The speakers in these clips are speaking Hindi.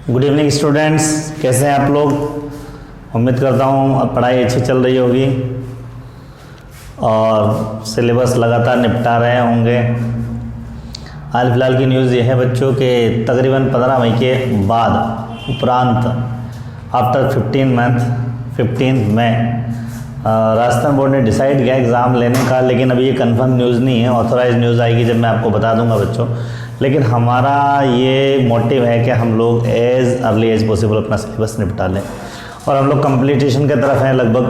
गुड इवनिंग स्टूडेंट्स, कैसे हैं आप लोग। उम्मीद करता हूँ अब पढ़ाई अच्छी चल रही होगी और सिलेबस लगातार निपटा रहे होंगे। हाल फिलहाल की न्यूज़ ये है बच्चों के तकरीबन 15 मई के बाद उपरांत आफ्टर 15 मई राजस्थान बोर्ड ने डिसाइड किया एग्ज़ाम लेने का, लेकिन अभी ये कंफर्म न्यूज़ नहीं है। ऑथोराइज न्यूज़ आएगी जब मैं आपको बता दूंगा बच्चों। लेकिन हमारा ये मोटिव है कि हम लोग एज़ अर्ली एज पॉसिबल अपना सिलेबस निपटा लें और हम लोग कंप्लीटेशन की तरफ हैं लगभग।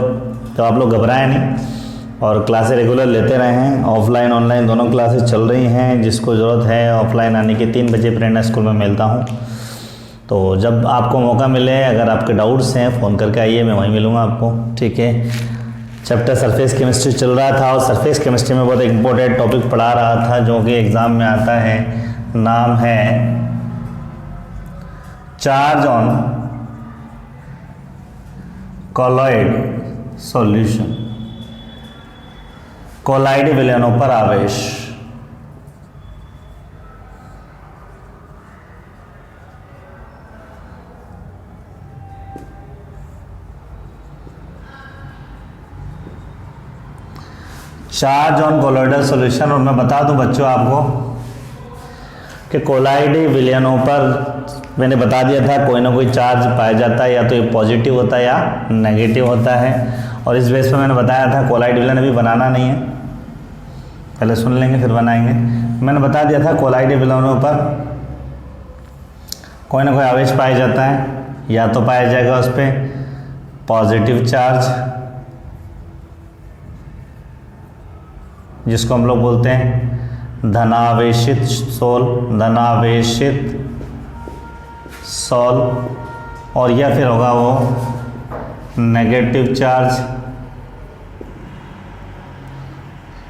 तो आप लोग घबराएं नहीं और क्लासें रेगुलर लेते रहें। ऑफलाइन ऑनलाइन दोनों क्लासेस चल रही हैं। जिसको ज़रूरत है ऑफलाइन आने की 3 बजे प्रेरणा स्कूल में मिलता हूँ। तो जब आपको मौका मिले, अगर आपके डाउट्स हैं फ़ोन करके आइए, मैं वहीं मिलूँगा आपको, ठीक है। चैप्टर सरफेस केमिस्ट्री चल रहा था और सरफेस केमिस्ट्री में बहुत इंपॉर्टेंट टॉपिक पढ़ा रहा था जो कि एग्ज़ाम में आता है। नाम है चार्ज ऑन कॉलॉइड सॉल्यूशन, कॉलॉइड विलयनों पर आवेश। Charge on colloidal solution. और मैं बता दूं बच्चों आपको कि कोलॉइड विलयनों पर मैंने बता दिया था कोई ना कोई चार्ज पाया जाता है, या तो ये पॉजिटिव होता है या नेगेटिव होता है। और इस बेस पर मैंने बताया था कोलॉइड विलयन अभी बनाना नहीं है, पहले सुन लेंगे फिर बनाएंगे। मैंने बता दिया था कोलॉइड विलयनों पर कोई ना कोई आवेश पाया जाता है, या तो पाया जाएगा उस पर पॉजिटिव चार्ज जिसको हम लोग बोलते हैं धनावेशित सोल, धनावेशित सोल, और या फिर होगा वो नेगेटिव चार्ज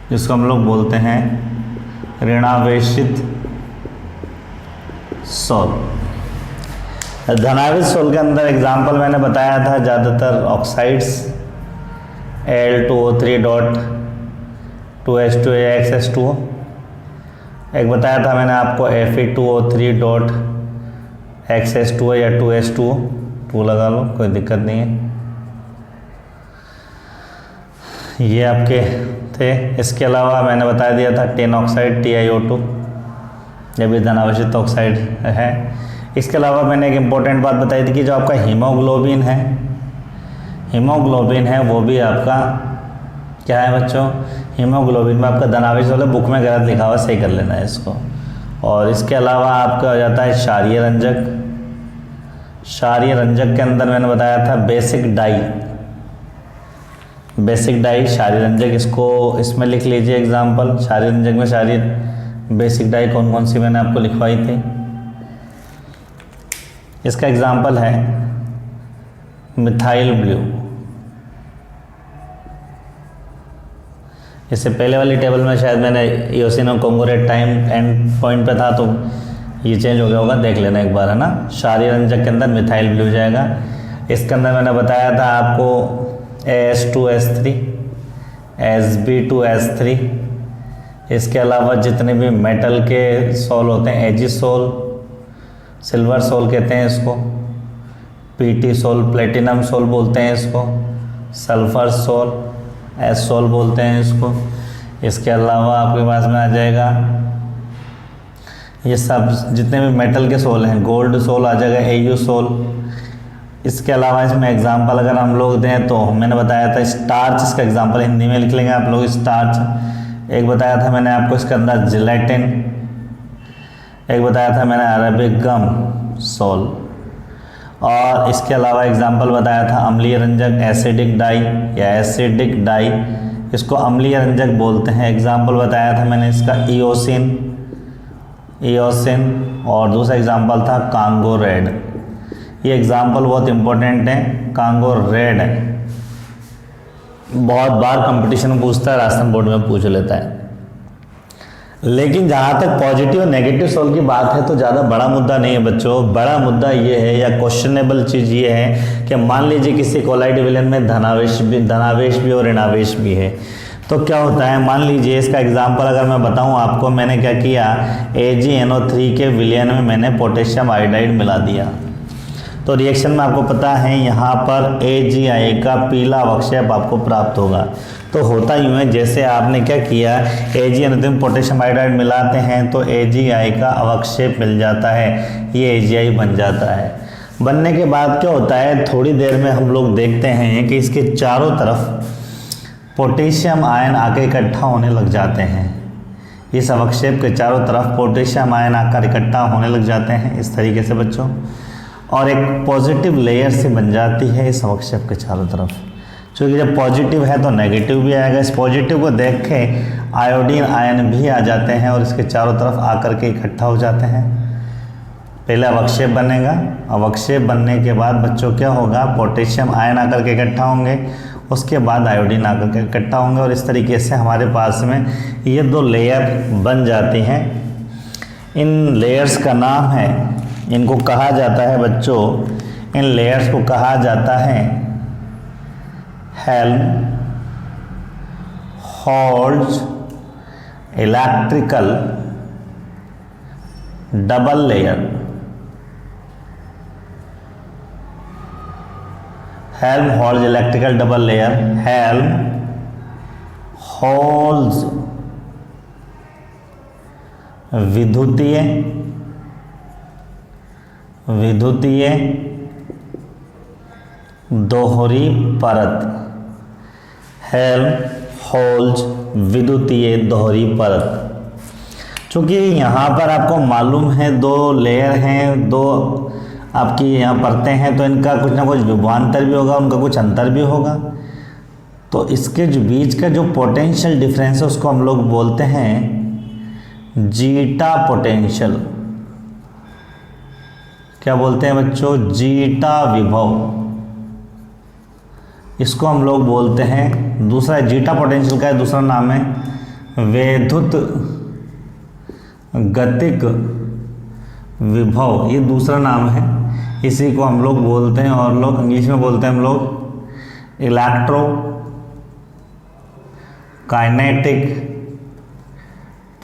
जिसको हम लोग बोलते हैं ऋणावेशित सोल। धनावेशित सोल के अंदर एग्जाम्पल मैंने बताया था ज़्यादातर oxides Al2O3 dot 2H2 XH2O। एक बताया था मैंने आपको Fe2O3 डॉट XH2O या 2H2O, 2 लगा लो कोई दिक्कत नहीं है। ये आपके थे। इसके अलावा मैंने बता दिया था टिन ऑक्साइड TiO2, ये भी धनावेशित ऑक्साइड है। इसके अलावा मैंने एक इम्पोर्टेंट बात बताई थी कि जो आपका हीमोग्लोबिन है वो भी आपका क्या है बच्चों, हीमोग्लोबिन में आपका धनावेश वाला बुक में गलत लिखा हुआ, सही कर लेना है इसको। और इसके अलावा आपका हो जाता है क्षारीय रंजक। क्षारीय रंजक के अंदर मैंने बताया था बेसिक डाई क्षारीय रंजक, इसको इसमें लिख लीजिए एग्जाम्पल। क्षारीय रंजक में क्षारीय बेसिक डाई कौन कौन सी मैंने आपको लिखवाई थी। इसका एग्जाम्पल है मिथाइल ब्लू। इससे पहले वाली टेबल में शायद मैंने ईओसिन और कॉन्गोरेट टाइम एंड पॉइंट पे था, तो ये चेंज हो गया होगा, देख लेना एक बार, है ना। क्षारीय रंजक के अंदर मिथाइल ब्लू जाएगा। इसके अंदर मैंने बताया था आपको AS2S3, Sb2S3। इसके अलावा जितने भी मेटल के सोल होते हैं, एजी सोल, सिल्वर सोल कहते हैं इसको, PT सोल, प्लेटिनम सोल बोलते हैं इसको, सल्फर सोल, एस सोल बोलते हैं इसको। इसके अलावा आपके पास में आ जाएगा ये सब जितने भी मेटल के सोल हैं, गोल्ड सोल आ जाएगा, AU सोल। इसके अलावा इसमें एग्जांपल अगर हम लोग दें तो मैंने बताया था स्टार्च, इसका एग्जांपल हिंदी में लिख लेंगे आप लोग, स्टार्च। एक बताया था मैंने आपको इसके अंदर जिलेटिन, एक बताया था मैंने अरेबिक गम सोल, और इसके अलावा एग्जाम्पल बताया था अम्लीय रंजक एसिडिक डाई या एसिडिक डाई, इसको अम्लीय रंजक बोलते हैं। एग्जाम्पल बताया था मैंने इसका ईओसिन, और दूसरा एग्जाम्पल था कांगो रेड। ये एग्जाम्पल बहुत इंपॉर्टेंट है। कांगो रेड बहुत बार कंपटीशन पूछता है, राजस्थान बोर्ड में पूछ लेता है। लेकिन जहाँ तक पॉजिटिव और नेगेटिव सोल की बात है तो ज़्यादा बड़ा मुद्दा नहीं है बच्चों। बड़ा मुद्दा ये है या क्वेश्चनेबल चीज़ ये है कि मान लीजिए किसी कोलाइड विलयन में धनावेश भी और ऋणावेश भी है, तो क्या होता है। मान लीजिए इसका एग्जांपल अगर मैं बताऊं आपको, मैंने क्या किया, AgNO3 के विलयन में मैंने पोटेशियम आयोडाइड मिला दिया। तो रिएक्शन में आपको पता है यहाँ पर AgI का पीला अवक्षेप आपको प्राप्त होगा। तो होता यूँ है, जैसे आपने क्या किया, Ag अनुदिन पोटेशियम आयोडाइड मिलाते हैं तो AgI का अवक्षेप मिल जाता है, ये AgI बन जाता है। बनने के बाद क्या होता है, थोड़ी देर में हम लोग देखते हैं कि इसके चारों तरफ पोटेशियम आयन आके इकट्ठा होने लग जाते हैं। इस अवक्षेप के चारों तरफ पोटेशियम आयन आकर इकट्ठा होने लग जाते हैं इस तरीके से बच्चों, और एक पॉजिटिव लेयर से बन जाती है इस अवक्षेप के चारों तरफ। क्योंकि जब पॉजिटिव है तो नेगेटिव भी आएगा। इस पॉजिटिव को देख के आयोडीन आयन भी आ जाते हैं और इसके चारों तरफ आकर के इकट्ठा हो जाते हैं। पहले अवक्षेप बनेगा, अवक्षेप बनने के बाद बच्चों क्या होगा, पोटेशियम आयन आकर के इकट्ठा होंगे, उसके बाद आयोडीन आकर के इकट्ठा होंगे, और इस तरीके से हमारे पास में ये दो लेयर बन जाती हैं। इन लेयर्स का नाम है, इनको कहा जाता है बच्चों, इन लेयर्स को कहा जाता है Helmholtz electrical double layer. Helmholtz electrical double layer, Helmholtz विद्युतीय दोहरी परत, हेल्महोल्ट्ज़ विद्युतीय दोहरी परत। चूँकि यहाँ पर आपको मालूम है दो लेयर हैं, दो आपकी यहाँ परतें हैं, तो इनका कुछ ना कुछ विभवांतर भी होगा, उनका कुछ अंतर भी होगा। तो इसके जो बीच का जो पोटेंशियल डिफरेंस है उसको हम लोग बोलते हैं जीटा पोटेंशियल। क्या बोलते हैं बच्चों, जीटा विभव, इसको हम लोग बोलते हैं। दूसरा जीटा पोटेंशियल का दूसरा नाम है वैद्युत गतिक विभव, ये दूसरा नाम है, इसी को हम लोग बोलते हैं, और लोग इंग्लिश में बोलते हैं हम लोग इलेक्ट्रो काइनेटिक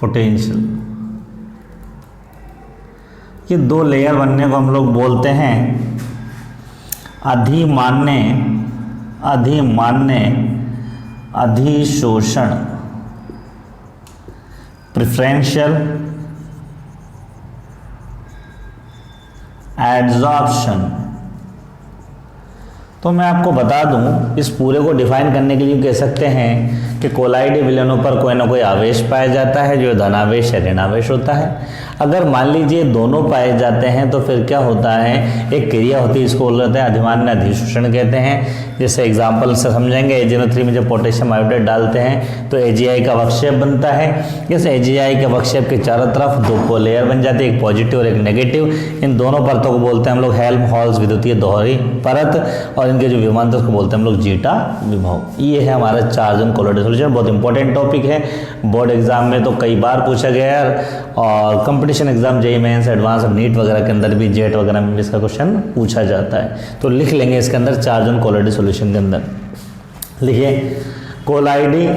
पोटेंशियल। ये दो लेयर बनने को हम लोग बोलते हैं अधिमान्य अधिशोषण, प्रेफरेंशियल एड्जॉर्प्शन। तो मैं आपको बता दूं, इस पूरे को डिफाइन करने के लिए कह सकते हैं कि कोलाइडी विलयनों पर कोई ना कोई आवेश पाया जाता है जो धनावेश या ऋणावेश होता है। अगर मान लीजिए दोनों पाए जाते हैं तो फिर क्या होता है, एक क्रिया होती है, इसको बोलते हैं अधिमान्य अधिशोषण कहते हैं। जैसे एग्जाम्पल से समझेंगे, AgNO3 में जब पोटेशियम आयोडाइड डालते हैं तो AgI का अवक्षेप बनता है। इस AgI के अवक्षेप के चारों तरफ दो लेयर बन जाती है, एक पॉजिटिव और एक नेगेटिव। इन दोनों परतों को बोलते हैं हम लोग हेल्महोल्ट्ज़ विद्युतीय दोहरी परत, और इनके जो विभवांतर को बोलते हैं हम लोग जीटा विभव। ये है हमारा चार्ज ऑन कोलोइडल सॉल्यूशन। बहुत इंपॉर्टेंट टॉपिक है, बोर्ड एग्जाम में तो कई बार पूछा गया है, और competition exam JEE mains advance और नीट वगैरह के अंदर भी, जेट वगैरह में भी इसका क्वेश्चन पूछा जाता है। तो लिख लेंगे इसके अंदर चार्ज ऑन कोलोइडल सॉल्यूशन के अंदर लिखिए, कोलाइडी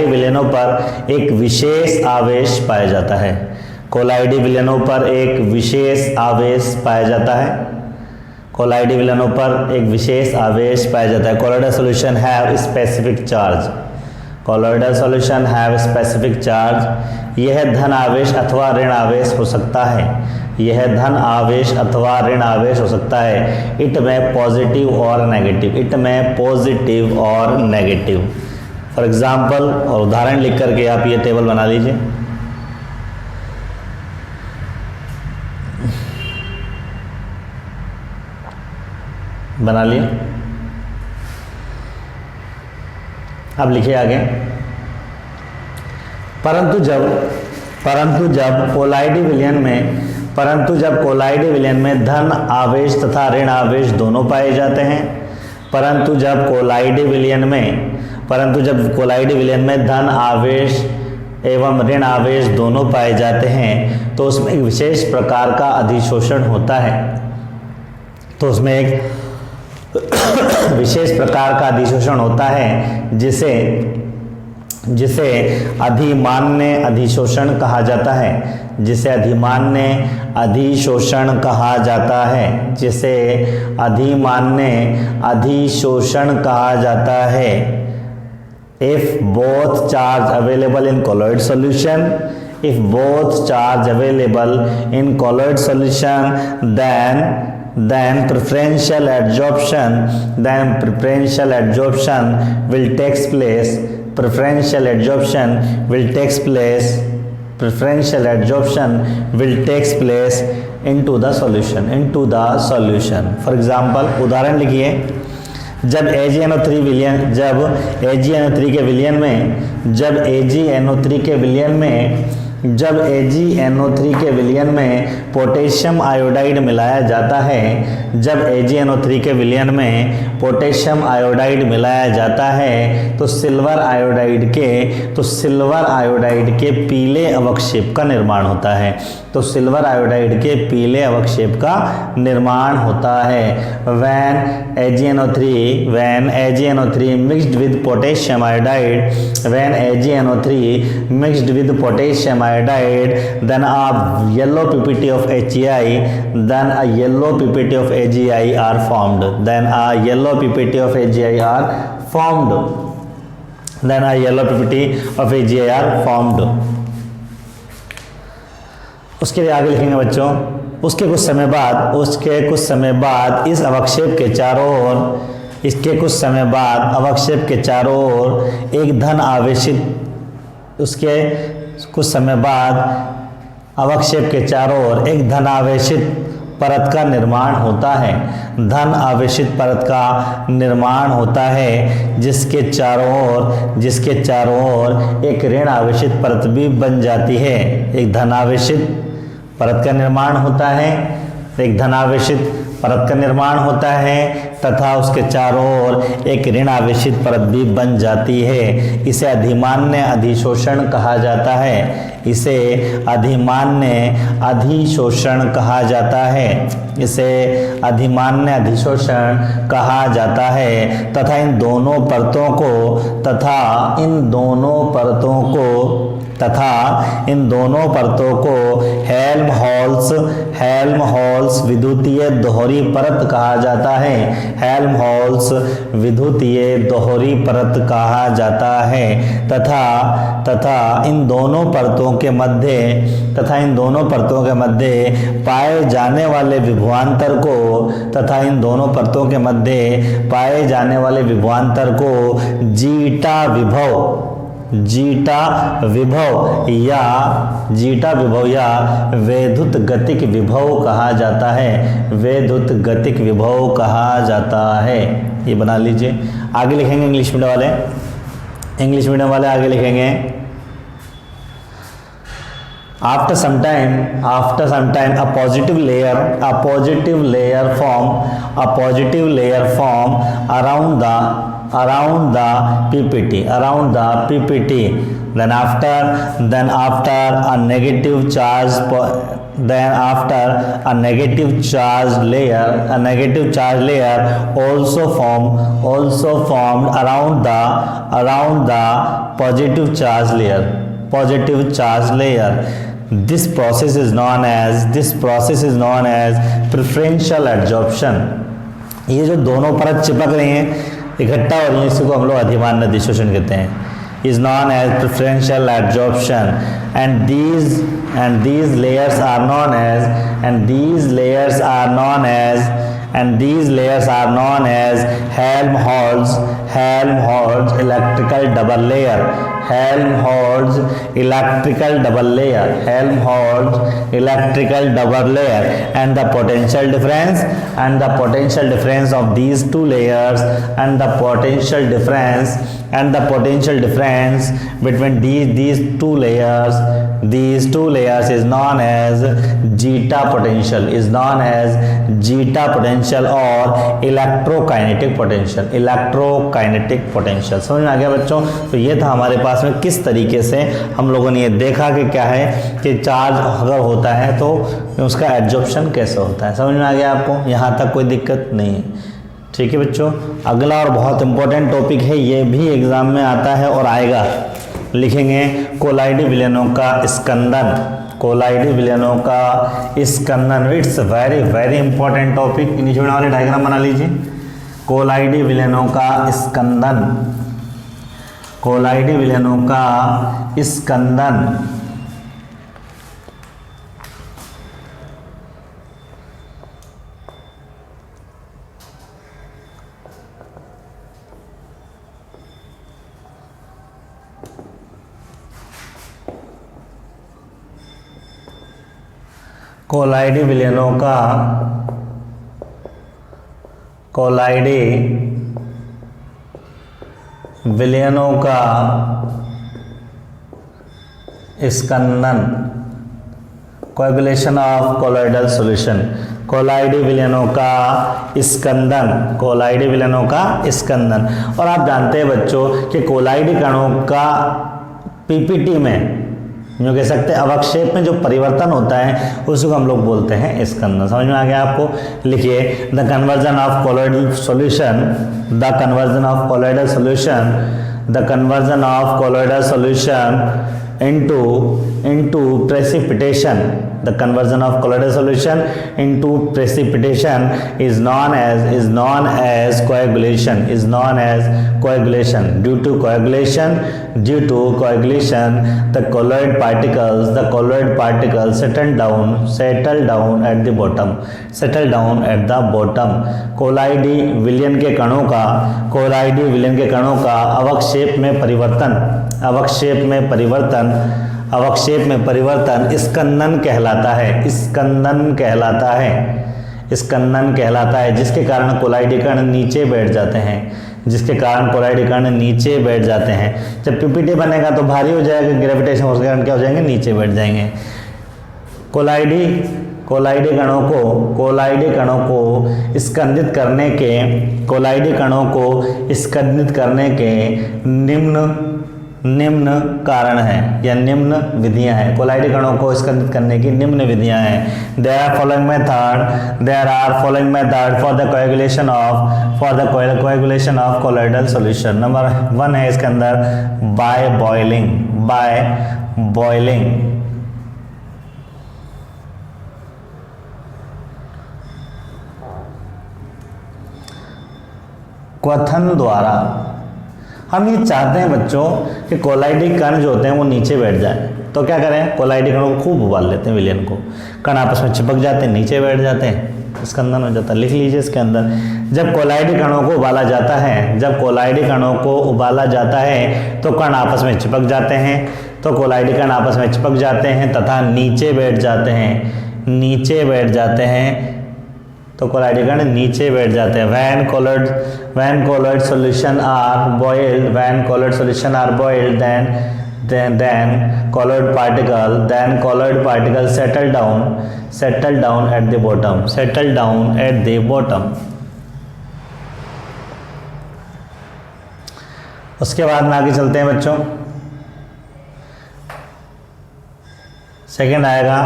विलयनों पर एक विशेष आवेश पाया जाता है। कोलाइडी विलयनों पर एक विशेष आवेश पाया जाता है। कोलाइडी विलयनों पर एक विशेष आवेश पाया जाता है। Colloidal solution have specific charge. Colloidal solution have specific charge. यह धन आवेश अथवा ऋण आवेश हो सकता है। यह धन आवेश अथवा ऋण आवेश हो सकता है। इट में पॉजिटिव और नेगेटिव। इट में पॉजिटिव और नेगेटिव। फॉर एग्जाम्पल, और उदाहरण लिख करके आप ये टेबल बना लीजिए। बना लिए, अब लिखिए आगे। परंतु जब कोलाइडी विलयन में धन आवेश तथा ऋण आवेश दोनों पाए जाते हैं। परंतु जब कोलाइडी विलयन में धन आवेश एवं ऋण आवेश दोनों पाए जाते हैं तो उसमें एक विशेष प्रकार का अधिशोषण होता है। तो उसमें एक विशेष प्रकार का अधिशोषण होता है जिसे जिसे अधिमान्य अधिशोषण कहा जाता है, जिसे अधिमान्य अधिशोषण कहा जाता है, जिसे अधिमान्य अधिशोषण कहा जाता है। If both charge available in colloid solution, if both charge available in colloid solution, then preferential adsorption will takes place. Preferential adsorption will takes place into the solution. For example, उदाहरण लिखिए, जब AgNO3 के विलयन में पोटेशियम आयोडाइड मिलाया जाता है, जब AgNO3 के विलयन में पोटेशियम आयोडाइड मिलाया जाता है तो सिल्वर आयोडाइड के पीले अवक्षेप का निर्माण होता है। तो सिल्वर आयोडाइड के पीले अवक्षेप का निर्माण होता है। when AgNO3 mixed with potassium iodide, then a yellow PPT of HEI, then a yellow PPT of AgI are formed. Then a yellow PPT of AgI are formed. उसके लिए आगे लिखेंगे बच्चों, उसके कुछ समय बाद इस अवक्षेप के चारों ओर एक धन आवेशित परत का निर्माण होता है, जिसके चारों ओर एक ऋण आवेशित परत भी बन जाती है। एक धन आवेशित परत का निर्माण होता है तथा उसके चारों ओर एक ऋण आवेशित परत भी बन जाती है। इसे अधिमान्य अधिशोषण कहा जाता है। तथा इन दोनों परतों को हेल्महोल्ट्ज़ विद्युतीय दोहरी परत कहा जाता है। तथा इन दोनों परतों के मध्य पाए जाने वाले विभवांतर को जीटा विभव या वैद्युत गतिक विभव कहा जाता है। ये बना लीजिए। आगे लिखेंगे इंग्लिश मीडियम वाले आगे लिखेंगे, after some time a positive layer form around the PPT. Then after a negative charge layer also formed around the positive charge layer. This process is known as preferential adsorption. ये जो दोनों परत चिपक रही हैं, इकट्ठा हो रही हैं, इसी को हम लोग अधिमान्य अधिशोषण कहते हैं। is known as preferential adsorption, and these layers are known as Helmholtz electrical double layer. And the potential difference of these two layers between these two layers is known as zeta potential or electrokinetic potential. समझ में आ गया बच्चों? तो ये था हमारे पास में किस तरीके से हम लोगों ने ये देखा कि क्या है कि चार्ज अगर होता है तो उसका एड्जॉर्प्शन कैसे होता है। समझ में आ गया आपको? यहाँ तक कोई दिक्कत नहीं है। ठीक है बच्चों, अगला और बहुत इंपॉर्टेंट टॉपिक है, ये भी एग्जाम में आता है और आएगा। लिखेंगे कोलाइडी विलयनों का स्कंदन, कोलाइडी विलयनों का स्कंदन। It's very very important topic. नीचे वाले डायग्राम बना लीजिए। कोलाइडी विलयनों का स्कंदन, कोलाइडी विलयनों का स्कंदन। कोलाइडी विलयनों का, कोलाइडी विलयनों का Skandan, coagulation of colloidal solution. कोलाइडी विलयनों का स्कंदन, कोलाइडी विलयनों का स्कंदन। और आप जानते हैं बच्चों कि कोलाइडी कणों का पीपीटी में जो कह सकते हैं अवक्षेप में जो परिवर्तन होता है उसको हम लोग बोलते हैं स्कंदन। समझ में आ गया आपको? लिखिए the conversion of colloidal solution, the conversion of colloidal solution, the conversion of colloidal solution into precipitation, the conversion of colloidal solution into precipitation is known as coagulation, is known as coagulation. Due to coagulation the colloid particles settle down at the bottom, कोलाइडी विलयन के कणों का अवक्षेप में परिवर्तन स्कंदन कहलाता है, जिसके कारण कोलाइडी कण नीचे बैठ जाते हैं। जब पीपीटी बनेगा तो भारी हो जाएगा, ग्रेविटेशन फोर्स के कारण क्या हो जाएंगे? नीचे बैठ जाएंगे। कोलाइडी कणों को स्कंदित करने के निम्न कारण है या निम्न विधियां हैं। कोलाइडी कणों को स्कंदित करने की निम्न विधियां हैं। There are following method for the coagulation of colloidal solution। Number 1 है इसके अंदर by boiling। क्वथन द्वारा। हम ये चाहते हैं बच्चों कि कोलाइडी कण जो होते हैं वो नीचे बैठ जाए, तो क्या करें? कोलाइडी कणों को खूब उबाल लेते हैं विलयन को, कण आपस में चिपक जाते हैं, नीचे बैठ जाते हैं, स्कंदन हो जाता है। लिख लीजिए इसके अंदर, जब कोलाइडी कणों को उबाला जाता है तो कण आपस में चिपक जाते हैं, तो कोलाइडी कण आपस में चिपक जाते हैं तथा नीचे बैठ जाते हैं, तो कोलाइडी कण नीचे बैठ जाते हैं। when colloid solution are boiled, then colloid particles settle down at the bottom। उसके बाद में आगे चलते हैं बच्चों। सेकंड आएगा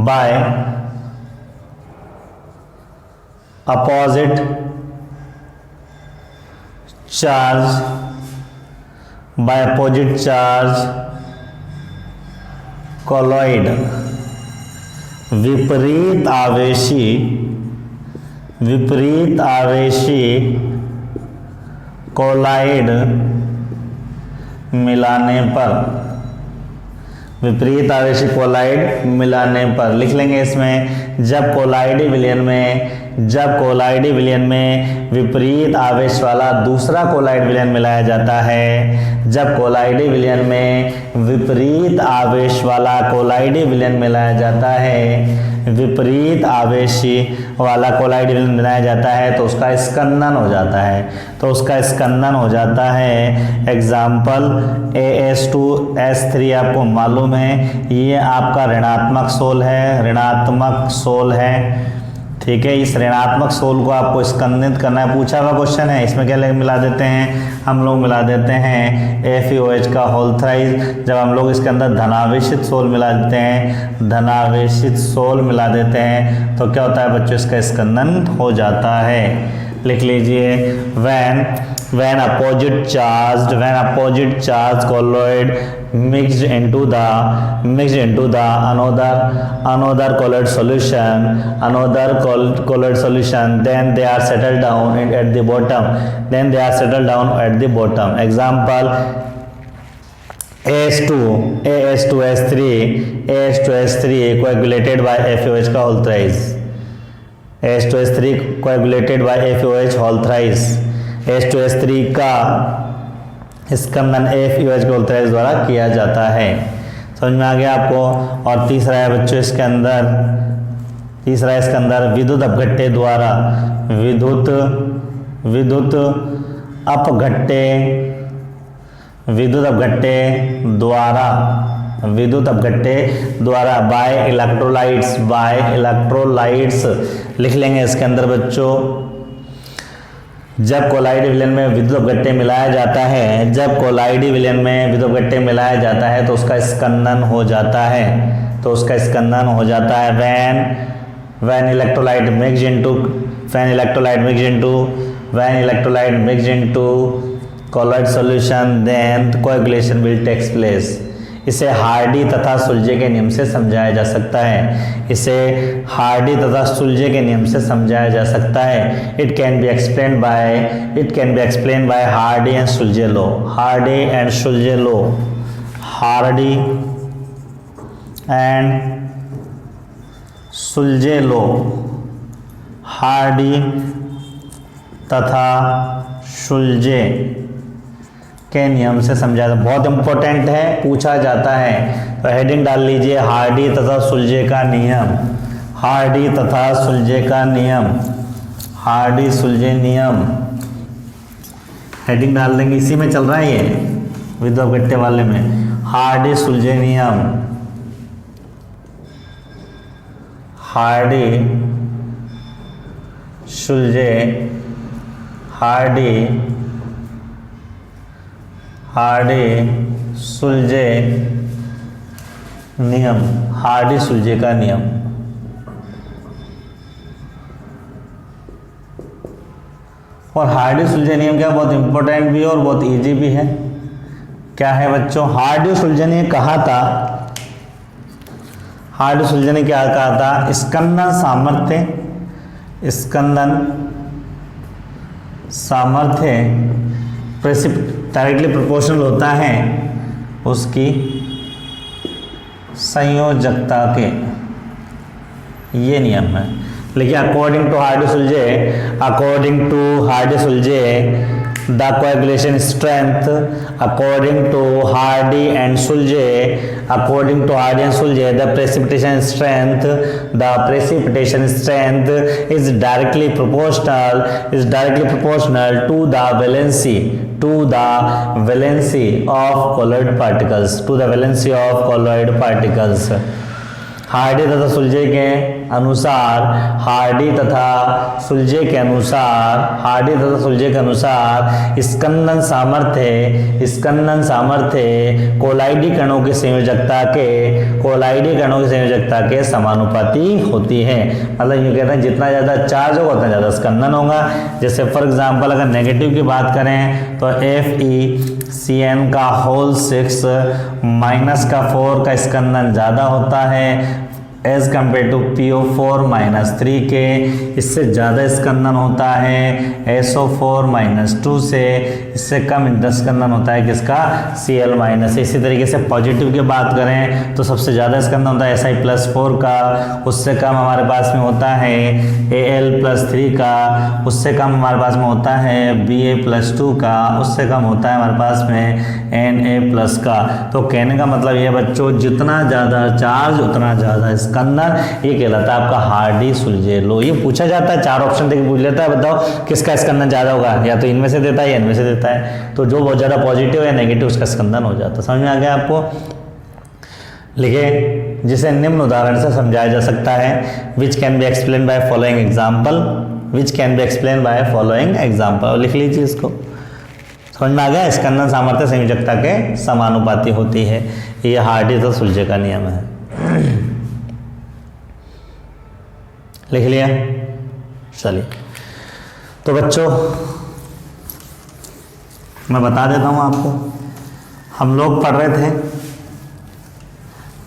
बाय opposite charge colloid, विपरीत आवेशी कोलाइड मिलाने पर लिख लेंगे इसमें, जब कोलाइडी विलयन में विपरीत आवेश वाला दूसरा कोलाइड विलयन मिलाया जाता है, जब कोलाइडी विलयन में विपरीत आवेश वाला कोलाइडी विलयन मिलाया जाता है, विपरीत आवेशी वाला कोलाइडी विलयन मिलाया जाता है तो उसका स्कंदन हो जाता है। एग्जाम्पल AS2S3 आपको मालूम है, ये आपका ऋणात्मक सोल है, ठीक है। इस ऋणात्मक सोल को आपको स्कंदित करना है, पूछा हुआ क्वेश्चन है। इसमें क्या मिला देते हैं? हम लोग मिला देते हैं FeOH का होल थ्राइस। जब हम लोग इसके अंदर धनावेशित सोल मिला देते हैं तो क्या होता है बच्चों? इसका स्कंदन हो जाता है। लिख लीजिए, when opposite charge colloid mixed into the another colloid solution, then they are settled down at the bottom. Example: AS2S3 coagulated by FOH का whole thrice. AS2S3 coagulated by FOH whole thrice. H2S3 का स्कंदन FOH के whole thrice द्वारा किया जाता है। समझ में आ गया आपको। और तीसरा है बच्चों इसके अंदर विद्युत अपघट्टे द्वारा बाय इलेक्ट्रोलाइट्स लिख लेंगे इसके अंदर बच्चों। जब कोलाइडी विलयन में विद्युत अपघट्टे मिलाया जाता है तो उसका स्कंदन हो जाता है। when electrolyte mixed into colloid solution, then coagulation will take place. इसे हार्डी तथा सुलजे के नियम से समझाया जा सकता है। It can be explained by Hardy and Sulje law. Hardy तथा सुलजे के नियम से समझा जाता है। बहुत इंपॉर्टेंट है, पूछा जाता है। तो हेडिंग डाल लीजिए हार्डी तथा सुलजे का नियम। हेडिंग डाल देंगे, इसी में चल रहा है ये विद्युत अपघट्टे वाले में। हार्डी सुलजे नियम, हार्डी सुलजे का नियम। और हार्डी सुलजे नियम क्या बहुत इंपॉर्टेंट भी है और बहुत इजी भी है। क्या है बच्चों? हार्डी सुलजे ने क्या कहा था? स्कंदन सामर्थ्य डायरेक्टली प्रोपोर्शनल होता है उसकी संयोजकता के। ये नियम है। लेकिन according to Hardy Schulze the coagulation strength according to Hardy and Sulje the precipitation strength is directly proportional to the valency of colloid particles। Hardy तथा सुलजे के अनुसार स्कंदन सामर्थ्य कोलाइडी कणों की संयोजकता के समानुपाती होती है। मतलब ये कहते हैं जितना ज्यादा चार्ज होगा उतना ज्यादा स्कंदन होगा। जैसे फॉर एग्जांपल अगर नेगेटिव की बात करें तो FeCN का होल 6 माइनस का 4 का स्कंदन ज्यादा होता है एज कम्पेयर टू PO4-3 के। इससे ज़्यादा स्कंदन होता है SO4-2 से। इससे कम स्कंदन होता है किसका? Cl-। इसी तरीके से पॉजिटिव की बात करें तो सबसे ज़्यादा स्कंदन होता है Si+4 का। उससे कम हमारे पास में होता है Al+3 का। उससे कम हमारे पास में होता है Ba+2 का। उससे कम होता है हमारे पास में Na+ का। तो कहने का मतलब ये बच्चों जितना ज़्यादा चार्ज उतना ज़्यादा स्कंदन, ये कहलाता है आपका हार्डी सुलजे लो। ये पूछा जाता है, 4 ऑप्शन देके पूछ लेता है, बताओ किसका स्कंदन ज्यादा होगा, या तो इनमें से देता है या इनमें से देता है। तो जो बहुत ज्यादा पॉजिटिव या नेगेटिव उसका स्कंदन हो जाता है। समझ में आ गया आपको? लिखे जिसे निम्न उदाहरण से समझाया जा सकता है। Which can be explain by following example. लिख लीजिए इसको। समझ में आ गया? स्कंदन सामर्थ्य संयोजकता के समानुपाती होती है। ये हार्डी तथा सुलजे का नियम है। लिख लिया? चलिए तो बच्चों मैं बता देता हूँ आपको। हम लोग पढ़ रहे थे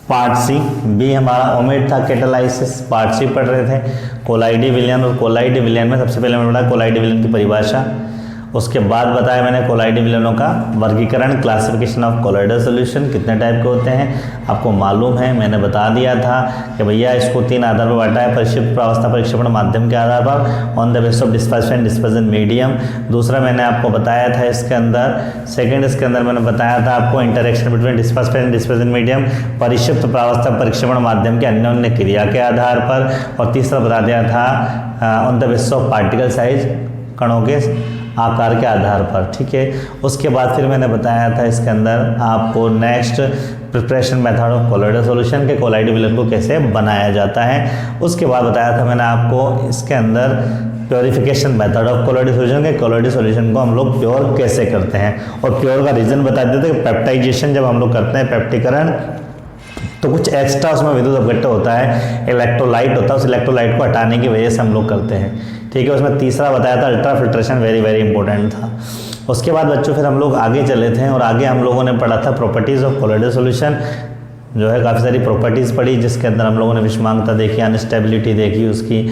पार्ट सी, बी हमारा ओमेट था कैटालाइसिस, पार्ट सी पढ़ रहे थे कोलाइडी विलयन। और कोलाइडी विलयन में सबसे पहले मैंने पढ़ा कोलाइडी विलयन की परिभाषा, उसके बाद बताया मैंने कोलाइडी विलयनों का वर्गीकरण, क्लासिफिकेशन ऑफ कोलाइडल सॉल्यूशन, कितने टाइप के होते हैं आपको मालूम है। मैंने बता दिया था कि भैया इसको 3 आधार पर बांटा है, परिक्षिप्त प्रावस्था परिक्षेपण माध्यम के आधार पर, on the basis of dispersion dispersion medium. दूसरा मैंने आपको बताया था इसके अंदर, सेकेंड इसके अंदर मैंने बताया था आपको interaction between dispersion and dispersion medium, परिक्षिप्त प्रावस्था परिक्षेपण माध्यम के अन्योन्य क्रिया के आधार पर। और तीसरा बता दिया था on the basis of particle size, कणों के आकार के आधार पर, ठीक है। उसके बाद फिर मैंने बताया था इसके अंदर आपको next preparation method of colloidal solution के कोलाइडी विलयन को कैसे बनाया जाता है। उसके बाद बताया था मैंने आपको इसके अंदर purification method of colloidal solution के कोलाइडल सॉल्यूशन को हम लोग प्योर कैसे करते हैं। और प्योर का रीजन बता देते हैं कि पेप्टाइजेशन जब हम लोग करते हैं, पेप्टीकरण, तो कुछ एक्स्ट्रा उसमें विद्युत अपघट्य होता है, इलेक्ट्रोलाइट होता है, उस इलेक्ट्रोलाइट को हटाने की वजह से हम लोग करते हैं, ठीक है। उसमें तीसरा बताया था ultra filtration, very very important था। उसके बाद बच्चों फिर हम लोग आगे चले थे और आगे हम लोगों ने पढ़ा था प्रॉपर्टीज़ ऑफ कोलाइडल सॉल्यूशन, जो है काफ़ी सारी प्रॉपर्टीज़ पढ़ी, जिसके अंदर हम लोगों ने विषमांगता देखी, अनस्टेबिलिटी देखी, उसकी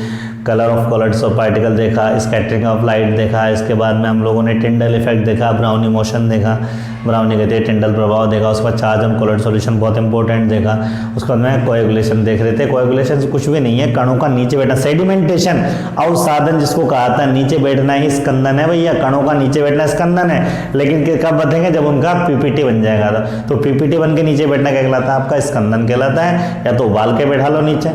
कलर ऑफ कॉलर्ड्स ऑफ पार्टिकल देखा, स्कैटरिंग ऑफ लाइट देखा। इसके बाद में हम लोगों ने टिंडल इफेक्ट देखा, ब्राउनी मोशन देखा, ब्राउनी कहते हैं टिंडल प्रभाव देखा। उसके बाद चार्ज ऑन कोलॉइड सॉल्यूशन बहुत इंपॉर्टेंट देखा। उसके बाद में कोएगुलेशन देख रहे थे। कोएगुलेशन से कुछ भी नहीं है, कणों का नीचे बैठना, सेडिमेंटेशन अवसादन जिसको कहा था, नीचे बैठना ही स्कंदन है भैया, कणों का नीचे बैठना स्कंदन है। लेकिन कब बनेंगे, जब उनका पीपीटी बन जाएगा। तो पीपीटी बन के नीचे बैठना क्या कहलाता है, आपका स्कंदन कहलाता है। या तो उबाल के बैठा लो नीचे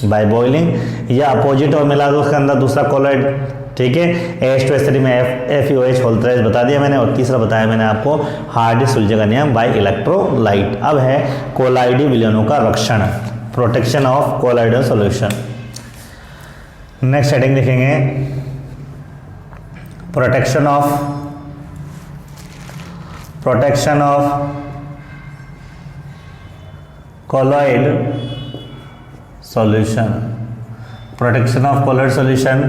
बाय बॉइलिंग, या अपोजिट और मिला दो उसके अंदर दूसरा कोलॉइड, ठीक है। H2S3 में FeOH होल्ट्रेज बता दिया मैंने। और तीसरा बताया मैंने आपको हार्डी सुलझे का नियम बाय इलेक्ट्रोलाइट। अब है कोलाइडी विलयनों का रक्षण, protection of colloidal solution. Next heading देखेंगे protection of colloid solution, protection of colloid solution,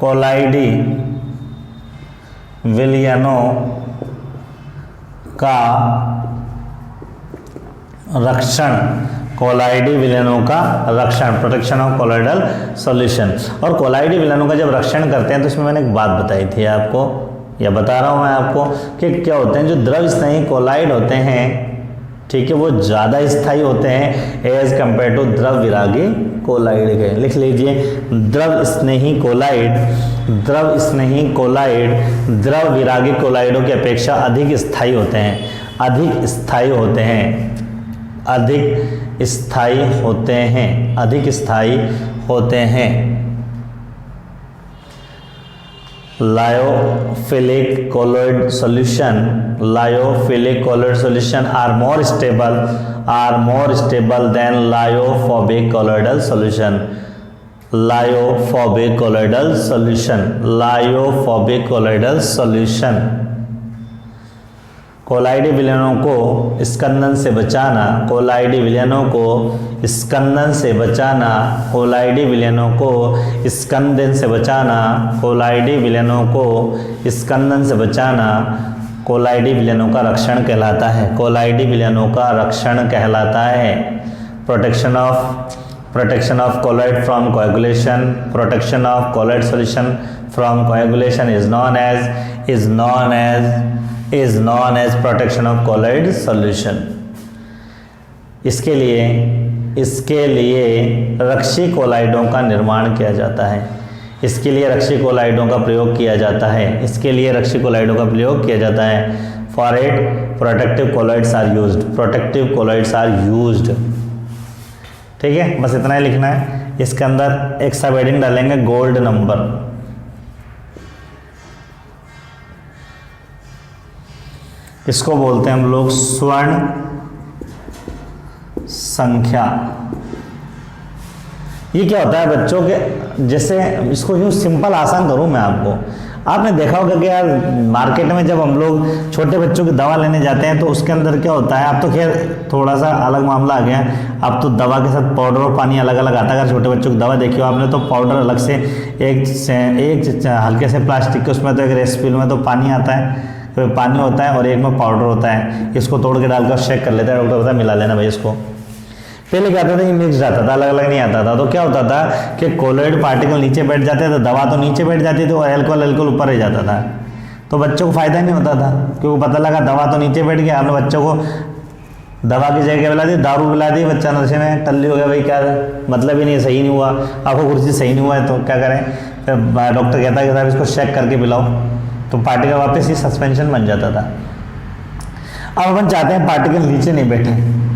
कोलाइडी विलयनों का रक्षण, कोलाइडी विलयनों का रक्षण, प्रोटेक्शन ऑफ कोलाइडल सॉल्यूशन। और कोलाइडी विलयनों का जब रक्षण करते हैं तो इसमें मैंने एक बात बताई थी आपको, या बता रहा हूं मैं आपको, कि क्या होते हैं, जो द्रव स्नेही कोलाइड होते हैं, ठीक है, वो ज़्यादा स्थायी होते हैं एज कंपेयर टू द्रव विरागी कोलाइड के। लिख लीजिए, द्रव स्नेही कोलाइड द्रव विरागी कोलाइडों की अपेक्षा अधिक स्थायी होते हैं, अधिक स्थायी होते हैं। Lyophilic colloid solution are more stable than lyophobic colloidal solution. कोलाइडी विलयनों को स्कंदन से बचाना, कोलाइडी विलयनों को स्कंदन से बचाना, कोलाइडी विलयनों को स्कंदन से बचाना, कोलाइडी विलयनों को स्कंदन से बचाना कोलाइडी विलयनों का रक्षण कहलाता है, कोलाइडी विलयनों का रक्षण कहलाता है। Protection of colloid from coagulation, protection of colloid solution from coagulation is known as protection of colloid solution। इसके लिए रक्षी कोलाइडों का निर्माण किया जाता है, इसके लिए रक्षी कोलाइडों का प्रयोग किया जाता है, इसके लिए रक्षी कोलाइडों का प्रयोग किया जाता है। For it protective colloids are used, ठीक है। बस इतना ही लिखना है। इसके अंदर एक सब हेडिंग डालेंगे गोल्ड नंबर, इसको बोलते हैं हम लोग स्वर्ण संख्या। ये क्या होता है बच्चों के, जैसे इसको यूँ सिंपल आसान करूँ मैं आपको, आपने देखा होगा कि यार मार्केट में जब हम लोग छोटे बच्चों की दवा लेने जाते हैं तो उसके अंदर क्या होता है, अब तो खैर थोड़ा सा अलग मामला आ गया, अब तो दवा के साथ पाउडर और पानी अलग अलग आता है। अगर छोटे बच्चों की दवा देखी हो आपने तो पाउडर अलग से, एक हल्के से प्लास्टिक के उसमें तो एक रेसिपी में तो पानी आता है, तो पानी होता है और एक में पाउडर होता है, इसको तोड़ के डालकर शेक कर लेता है डॉक्टर, बताया मिला लेना भाई इसको। पहले क्या आता था, ये मिक्स आता था, अलग अलग नहीं आता था। तो क्या होता था कि कोलोइड पार्टिकल नीचे बैठ जाते थे, दवा तो नीचे बैठ जाती थी और अल्कोहल ऊपर रह जाता था, तो बच्चों को फायदा नहीं होता था, क्योंकि पता लगा दवा तो नीचे बैठ गया, हमने बच्चों को दवा की जगह पिला दी, दारू पिला दी, बच्चा नशे में टल्ली हो गया, भाई क्या मतलब ही नहीं, सही नहीं हुआ, आपको कुर्सी सही नहीं हुआ है तो क्या करें, फिर डॉक्टर कहता है कि साहब इसको शेक करके पिलाओ, तो पार्टिकल वापस ही सस्पेंशन बन जाता था। अब अपन चाहते हैं पार्टिकल नीचे नहीं बैठे,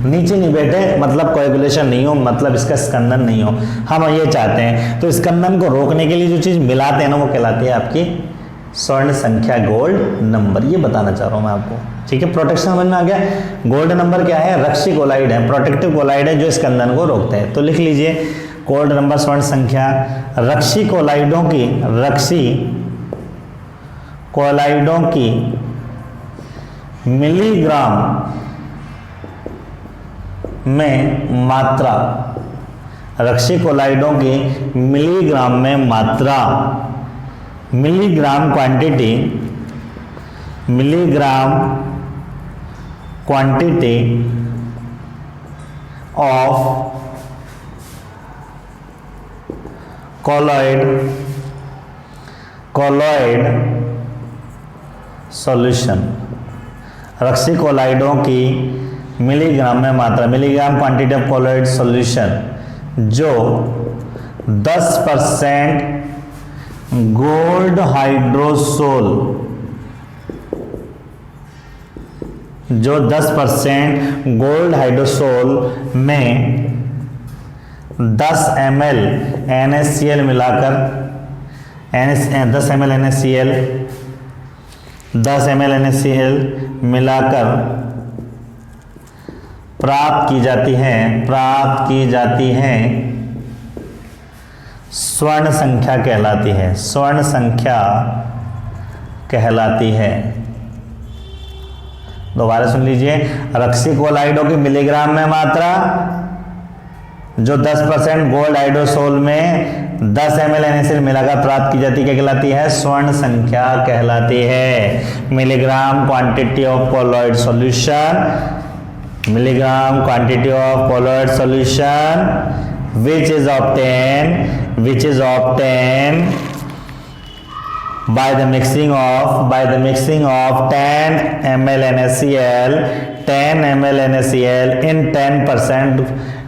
नीचे नहीं बैठे मतलब कोएगुलेशन नहीं हो, मतलब इसका स्कंदन नहीं हो, हम ये चाहते हैं। तो स्कंदन को रोकने के लिए जो चीज़ मिलाते हैं ना वो कहलाती है आपकी स्वर्ण संख्या, गोल्ड नंबर, ये बताना चाह रहा हूँ मैं आपको, ठीक है। प्रोटेक्शन समझ में आ गया। गोल्ड नंबर क्या है, रक्सीकोलाइड है, प्रोटेक्टिव कोलाइड है जो स्कंदन को रोकते हैं। तो लिख लीजिए गोल्ड नंबर स्वर्ण संख्या, रक्सीकोलाइडों की मिलीग्राम में मात्रा, रक्सीकोलाइडों की मिलीग्राम में मात्रा, milligram quantity of colloid solution, रक्सीकोलाइडों की मिलीग्राम में मात्रा, milligram quantity of colloid solution जो 10% गोल्ड हाइड्रोसोल, जो 10% गोल्ड हाइड्रोसोल में 10 ml NaCl मिलाकर, 10 ml NaCl मिलाकर प्राप्त की जाती है स्वर्ण संख्या कहलाती है, स्वर्ण संख्या कहलाती है। दोबारा सुन लीजिए, रक्सीकोलाइडों की मिलीग्राम में मात्रा जो 10% गोल्ड हाइड्रोसोल में 10 ml NaCl मिलाकर प्राप्त की जाती क्या कहलाती है, स्वर्ण संख्या कहलाती है। Milligram quantity of colloid solution, milligram quantity of colloid solution which is obtained by the mixing of 10 ml NaCl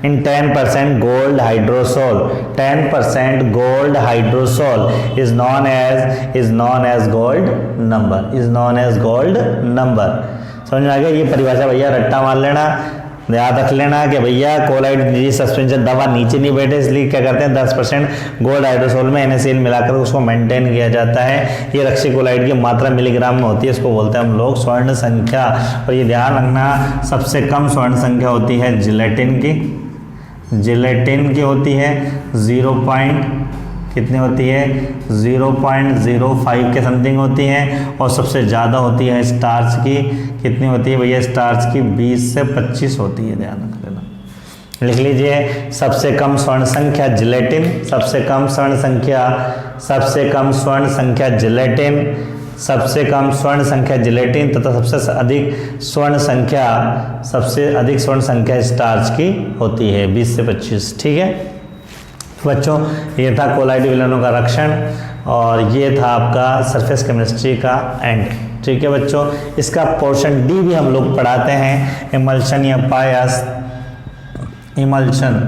in 10% gold hydrosol. 10% gold hydrosol is known as gold number. समझ में आ गया। ये परिभाषा भैया रट्टा मार लेना, याद रख लेना कि भैया कोलॉइड सस्पेंशन दवा नीचे नहीं बैठे, इसलिए क्या करते हैं 10% गोल्ड हाइड्रोसोल में NaCl मिलाकर उसको मेंटेन किया जाता है। ये रक्सीकोलाइड की मात्रा मिलीग्राम में होती है, इसको बोलते हैं हम लोग स्वर्ण संख्या। और ये ध्यान रखना, सबसे कम स्वर्ण संख्या होती है जिलेटिन की होती है 0.05 के समथिंग होती है, और सबसे ज़्यादा होती है स्टार्च की, कितनी होती है भैया, स्टार्च की 20 से 25 होती है, ध्यान रख लेना। लिख लीजिए, सबसे कम स्वर्ण संख्या जिलेटिन, सबसे कम स्वर्ण संख्या जिलेटिन तथा सबसे अधिक स्वर्ण संख्या स्टार्च की होती है 20 से 25, ठीक है बच्चों। ये था कोलॉइड विलयनों का रक्षण, और ये था आपका सरफेस केमिस्ट्री का एंड, ठीक है बच्चों। इसका पोर्शन डी भी हम लोग पढ़ाते हैं, इमल्शन या पायस इमल्शन,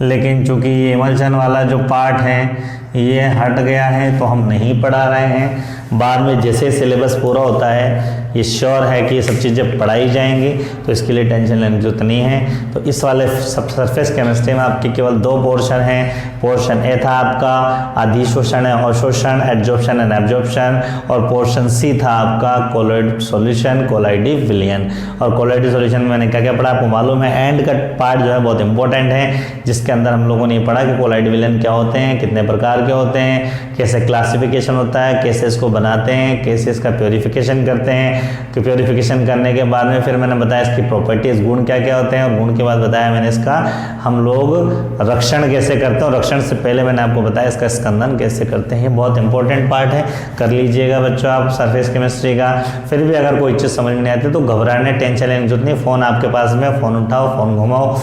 लेकिन चूंकि ये इमल्शन वाला जो पार्ट है ये हट गया है तो हम नहीं पढ़ा रहे हैं। बाद में जैसे सिलेबस पूरा होता है ये श्योर है कि ये सब चीज़ें पढ़ाई जाएंगी, तो इसके लिए टेंशन लेने की जरूरत नहीं है। तो इस वाले सरफेस केमिस्ट्री में आपके केवल 2 पोर्शन हैं। पोर्शन ए था आपका अधिशोषण है अवशोषण, एड्जॉर्प्शन एंड एब्जॉर्प्शन, और पोर्शन सी था आपका कोलॉइड सॉल्यूशन, कोलाइडी विलयन। और कोलाइडी सॉल्यूशन में मैंने क्या क्या पढ़ा आपको मालूम है। एंड का पार्ट जो है बहुत इंपॉर्टेंट है, जिसके अंदर हम लोगों ने पढ़ा कि कोलाइडी विलयन क्या होते हैं, कितने प्रकार के होते हैं, कैसे क्लासिफिकेशन होता है, कैसे इसको बनाते हैं, कैसे इसका प्योरीफिकेशन करते हैं। कि प्योरीफिकेशन करने के बाद में फिर मैंने बताया इसकी प्रॉपर्टीज, गुण क्या क्या होते हैं, और गुण के बाद बताया मैंने इसका हम लोग रक्षण कैसे करते हैं, और रक्षण से पहले मैंने आपको बताया इसका स्कंदन कैसे करते हैं। ये बहुत इंपॉर्टेंट पार्ट है, कर लीजिएगा बच्चों आप सरफेस केमिस्ट्री का। फिर भी अगर कोई चीज़ समझ में नहीं आती तो घबराने टेंशन लेने की जरूरत नहीं। फ़ोन आपके पास में, फ़ोन उठाओ, फ़ोन घुमाओ,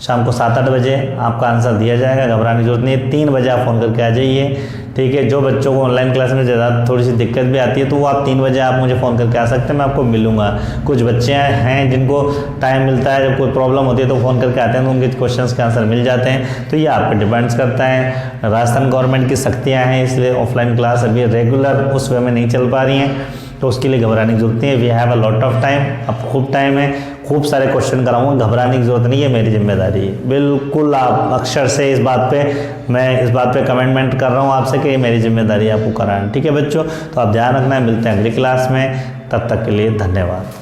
शाम को 7-8 बजे आपका आंसर दिया जाएगा, घबराने की जरूरत नहीं है। 3 बजे आप फ़ोन करके आ जाइए, ठीक है। जो बच्चों को ऑनलाइन क्लास में ज़्यादा थोड़ी सी दिक्कत भी आती है तो वो आप 3 बजे आप मुझे फ़ोन करके आ सकते हैं, मैं आपको मिलूंगा। कुछ बच्चे हैं जिनको टाइम मिलता है, जब कोई प्रॉब्लम होती है तो फ़ोन करके आते हैं, तो उनके क्वेश्चंस के आंसर मिल जाते हैं। तो ये आप पे डिपेंड्स करता है। राजस्थान गवर्नमेंट की सख्तियाँ हैं, इसलिए ऑफलाइन क्लास अभी रेगुलर उस वे में नहीं चल पा रही हैं, तो उसके लिए घबराने की जरूरत नहीं है। We have a lot of time, अब खूब टाइम है, खूब सारे क्वेश्चन कराऊंगा, घबराने की जरूरत नहीं है, मेरी जिम्मेदारी है। बिल्कुल आप अक्षर से इस बात पे, मैं इस बात पे कमेंटमेंट कर रहा हूँ आपसे कि ये मेरी जिम्मेदारी है आपको कराना, ठीक है बच्चों। तो आप ध्यान रखना है, मिलते हैं अगली क्लास में, तब तक के लिए धन्यवाद।